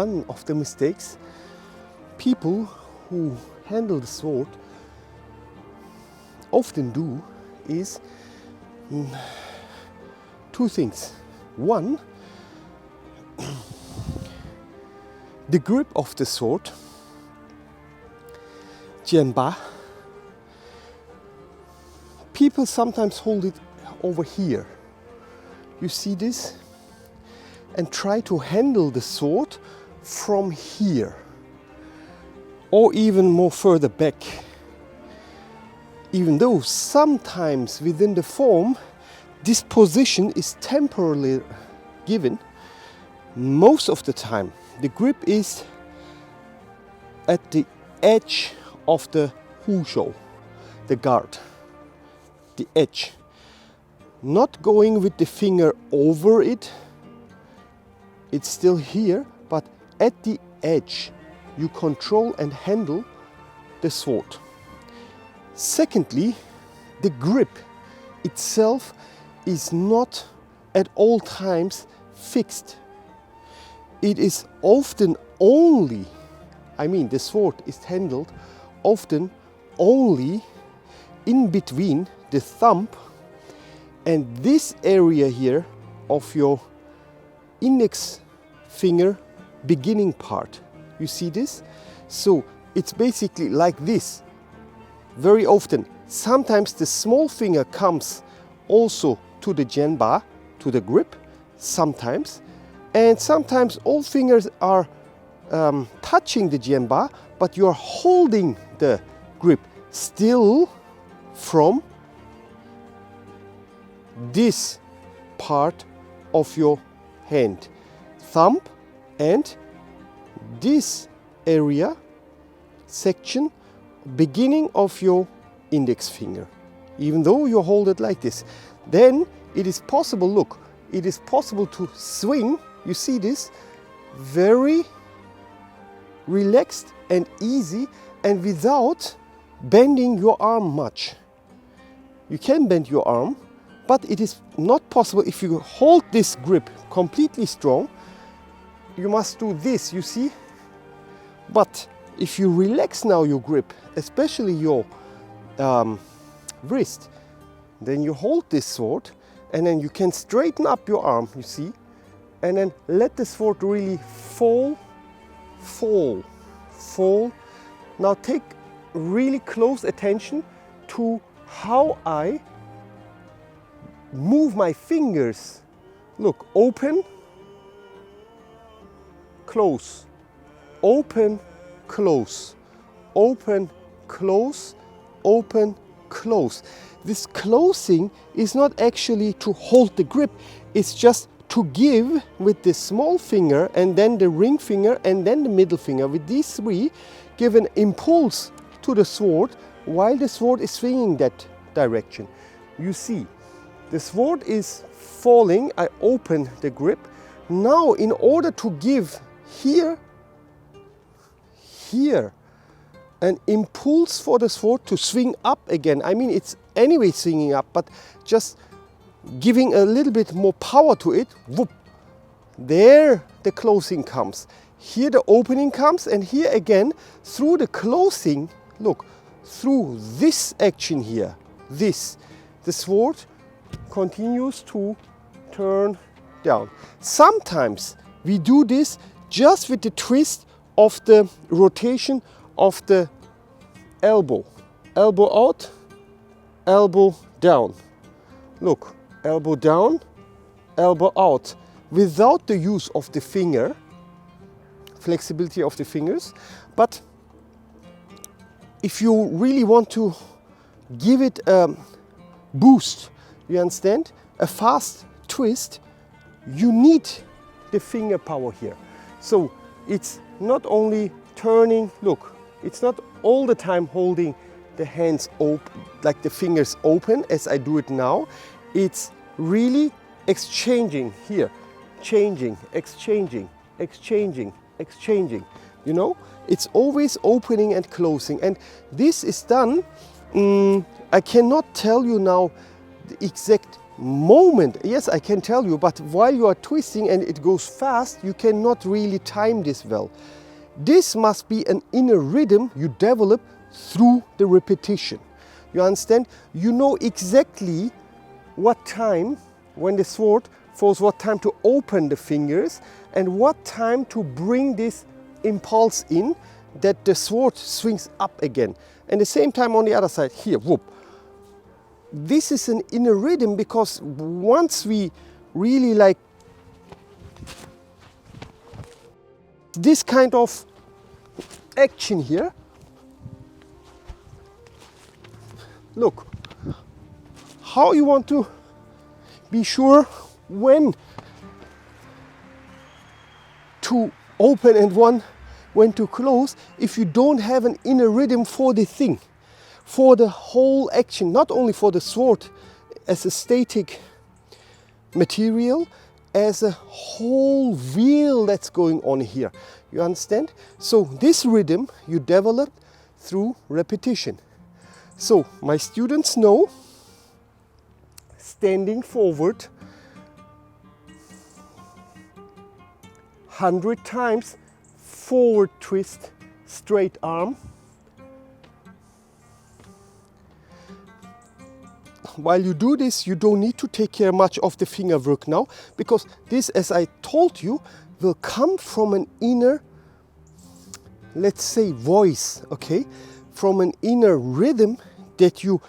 one of the mistakes people who handle the sword often do is two things. One, the grip of the sword, jianba. People sometimes hold it over here. You see this? And try to handle the sword from here, or even more further back. Even though sometimes within the form this position is temporarily given, most of the time the grip is at the edge of the huzhou, the guard, the edge. Not going with the finger over it, it's still here, but at the edge you control and handle the sword. Secondly, the grip itself is not at all times fixed. It is often only, the sword is handled often only in between the thumb and this area here of your index finger beginning part. You see this? So it's basically like this. Very often, sometimes the small finger comes also to the jianba, to the grip, sometimes. And sometimes all fingers are touching the jianba, but you are holding the grip still from this part of your hand. Thumb and this area, section, beginning of your index finger. Even though you hold it like this, then it is possible, look, it is possible to swing, you see this, very relaxed and easy and without bending your arm much. You can bend your arm, but it is not possible if you hold this grip completely strong. You must do this, you see? But if you relax now your grip, especially your wrist, then you hold this sword and then you can straighten up your arm, you see? And then let the sword really fall, fall, fall. Now take really close attention to how I move my fingers. Look, open, close, open, close, open, close, open, close. This closing is not actually to hold the grip, it's just to give with the small finger and then the ring finger and then the middle finger. With these three, give an impulse to the sword while the sword is swinging that direction. You see, the sword is falling, I open the grip. Now in order to give here, an impulse for the sword to swing up again. It's anyway swinging up, but just giving a little bit more power to it. Whoop. There the closing comes. Here the opening comes, and here again through the closing, look, through this action here, this, the sword continues to turn down. Sometimes we do this just with the twist of the rotation of the elbow. Elbow out, elbow down. Look, elbow down, elbow out. Without the use of the finger, flexibility of the fingers. But if you really want to give it a boost, you understand? A fast twist, you need the finger power here. So it's not only turning, look, it's not all the time holding the hands open, like the fingers open as I do it now. It's really exchanging here, changing, exchanging, exchanging, exchanging. You know, it's always opening and closing. And this is done, I cannot tell you now the exact moment, yes, I can tell you, but while you are twisting and it goes fast, you cannot really time this well. This must be an inner rhythm you develop through the repetition. You understand? You know exactly what time, when the sword falls, what time to open the fingers and what time to bring this impulse in, that the sword swings up again. And the same time on the other side, here, whoop. This is an inner rhythm, because once we really like this kind of action here, look, how you want to be sure when to open and when to close, if you don't have an inner rhythm for the thing, for the whole action, not only for the sword as a static material, as a whole wheel that's going on here. You understand? So this rhythm you develop through repetition. So my students know, standing forward 100 times, forward twist, straight arm. While you do this, you don't need to take care much of the finger work now, because this, as I told you, will come from an inner, let's say, voice, okay? From an inner rhythm that you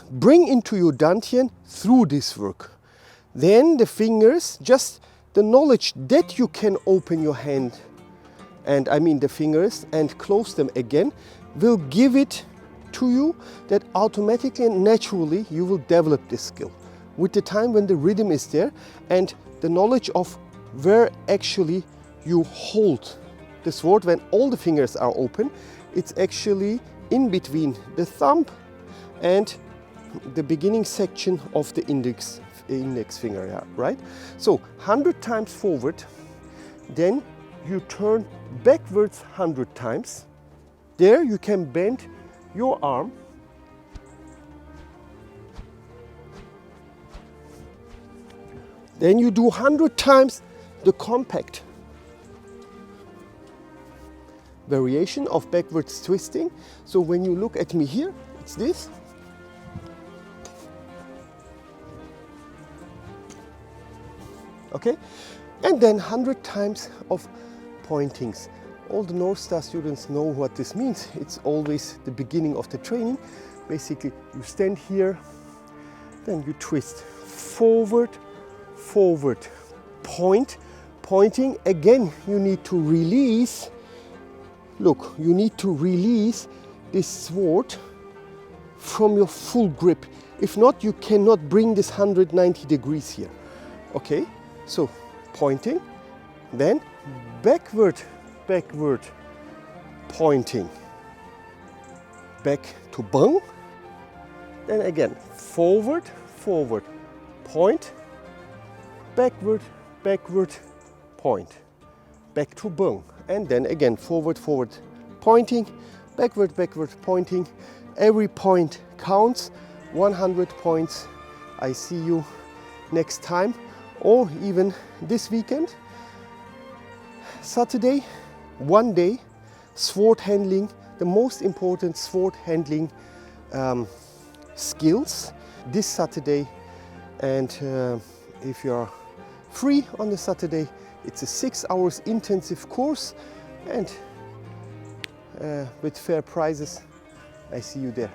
bring into your dantian through this work. Then the fingers, just the knowledge that you can open your hand, and I mean the fingers, and close them again, will give it to you, that automatically and naturally you will develop this skill with the time, when the rhythm is there and the knowledge of where actually you hold the sword when all the fingers are open. It's actually in between the thumb and the beginning section of the index finger, yeah, right? So 100 times forward, then you turn backwards 100 times. There you can bend your arm, then you do 100 times the compact variation of backwards twisting. So when you look at me here, it's this. Okay, and then 100 times of pointings. All the North Star students know what this means. It's always the beginning of the training. Basically, you stand here, then you twist forward, forward, point, pointing. Again, you need to release. Look, you need to release this sword from your full grip. If not, you cannot bring this 190 degrees here. Okay, so pointing, then backward, backward, pointing, back to bung, then again forward, forward, point, backward, backward, point, back to bung, and then again forward, forward, pointing, backward, backward, pointing. Every point counts. 100 points. I see you next time, or even this weekend. Saturday, one day, sword handling, the most important sword handling skills this Saturday. And if you are free on the Saturday, it's a 6 hours intensive course, and with fair prizes. I see you there.